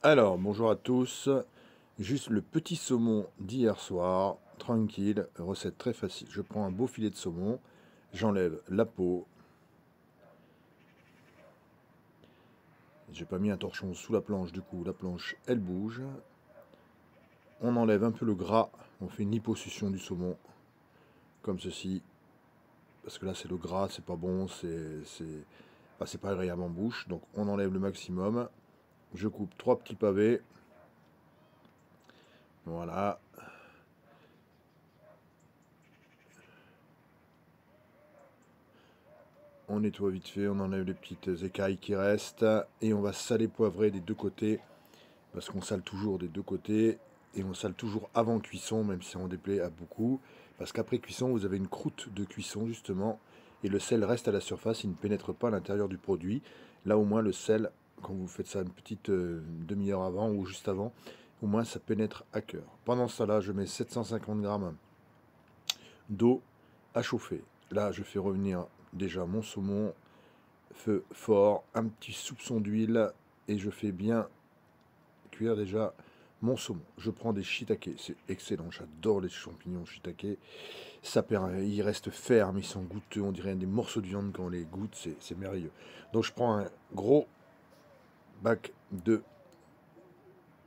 Alors, bonjour à tous. Juste le petit saumon d'hier soir, tranquille, recette très facile. Je prends un beau filet de saumon, j'enlève la peau. J'ai pas mis un torchon sous la planche, du coup la planche elle bouge. On enlève un peu le gras, on fait une liposuction du saumon, comme ceci. Parce que là c'est le gras, c'est pas bon, c'est pas agréable en bouche. Donc on enlève le maximum. Je coupe 3 petits pavés. Voilà. On nettoie vite fait, on enlève les petites écailles qui restent et on va saler poivrer des deux côtés parce qu'on sale toujours des deux côtés et on sale toujours avant cuisson, même si on déplaît à beaucoup, parce qu'après cuisson vous avez une croûte de cuisson justement et le sel reste à la surface, il ne pénètre pas à l'intérieur du produit. Là au moins le sel, quand vous faites ça une petite demi-heure avant ou juste avant, au moins ça pénètre à cœur. Pendant ça là, je mets 750 grammes d'eau à chauffer. Là je fais revenir déjà mon saumon, feu fort, un petit soupçon d'huile et je fais bien cuire déjà mon saumon. Je prends des shiitake, c'est excellent, j'adore les champignons shiitake. Ça perd, ils restent fermes, ils sont goûteux, on dirait des morceaux de viande quand on les goûte, c'est merveilleux. Donc je prends un gros bac de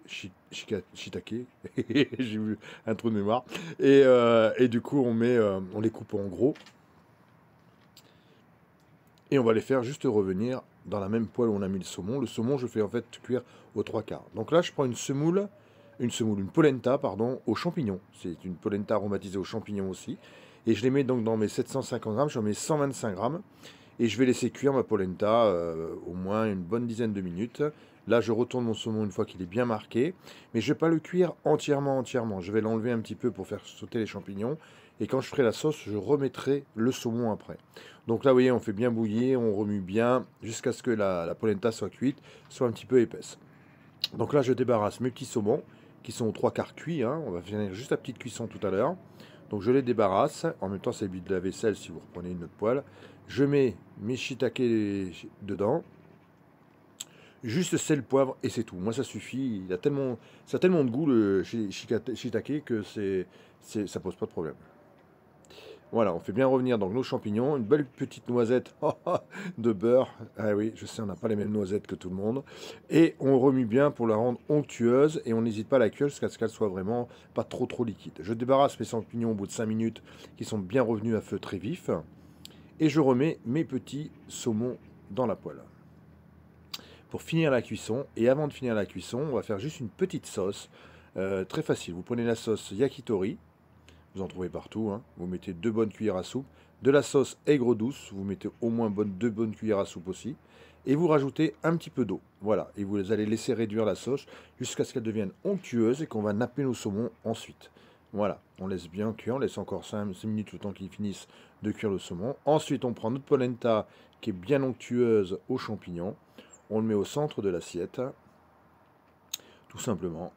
shiitake, j'ai eu un trou de mémoire, et du coup on les coupe en gros, et on va les faire juste revenir dans la même poêle où on a mis le saumon. Le saumon, je fais en fait cuire aux 3/4. Donc là, je prends une polenta, pardon, aux champignons. C'est une polenta aromatisée aux champignons aussi. Et je les mets donc dans mes 750 grammes, j'en mets 125 grammes. Et je vais laisser cuire ma polenta au moins une bonne dizaine de minutes. Là, je retourne mon saumon une fois qu'il est bien marqué. Mais je ne vais pas le cuire entièrement. Je vais l'enlever un petit peu pour faire sauter les champignons. Et quand je ferai la sauce, je remettrai le saumon après. Donc là, vous voyez, on fait bien bouillir, on remue bien jusqu'à ce que la polenta soit cuite, soit un petit peu épaisse. Donc là, je débarrasse mes petits saumons qui sont aux 3/4 cuits, hein. On va finir juste la petite cuisson tout à l'heure. Donc je les débarrasse. En même temps, ça évite de la vaisselle si vous reprenez une autre poêle. Je mets mes shiitake dedans. Juste sel, poivre et c'est tout. Moi, ça suffit. Ça a tellement de goût le shiitake que ça pose pas de problème. Voilà, on fait bien revenir donc nos champignons, une belle petite noisette de beurre. Ah oui, je sais, on n'a pas les mêmes noisettes que tout le monde. Et on remue bien pour la rendre onctueuse et on n'hésite pas à la cuire jusqu'à ce qu'elle soit vraiment pas trop liquide. Je débarrasse mes champignons au bout de 5 minutes qui sont bien revenus à feu très vif et je remets mes petits saumons dans la poêle. Pour finir la cuisson, et avant de finir la cuisson, on va faire juste une petite sauce très facile. Vous prenez la sauce yakitori. Vous en trouvez partout, hein. Vous mettez 2 bonnes cuillères à soupe. De la sauce aigre douce, vous mettez au moins 2 bonnes cuillères à soupe aussi. Et vous rajoutez un petit peu d'eau. Voilà, et vous allez laisser réduire la sauce jusqu'à ce qu'elle devienne onctueuse et qu'on va napper nos saumons ensuite. Voilà, on laisse bien cuire, on laisse encore 5 minutes le temps qu'ils finissent de cuire le saumon. Ensuite, on prend notre polenta qui est bien onctueuse aux champignons. On le met au centre de l'assiette, tout simplement.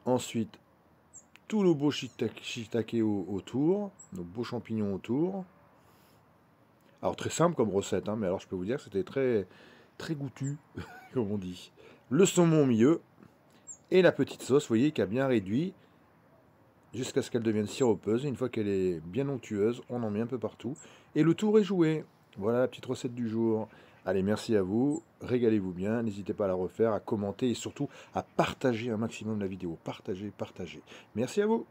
Ensuite, tous nos beaux shiitake autour, nos beaux champignons autour. Alors très simple comme recette, hein, mais alors je peux vous dire que c'était très goûtu, comme on dit. Le saumon au milieu et la petite sauce, vous voyez, qui a bien réduit jusqu'à ce qu'elle devienne siropeuse. Et une fois qu'elle est bien onctueuse, on en met un peu partout. Et le tour est joué. Voilà la petite recette du jour. Allez, merci à vous, régalez-vous bien, n'hésitez pas à la refaire, à commenter et surtout à partager un maximum la vidéo. Partagez. Merci à vous.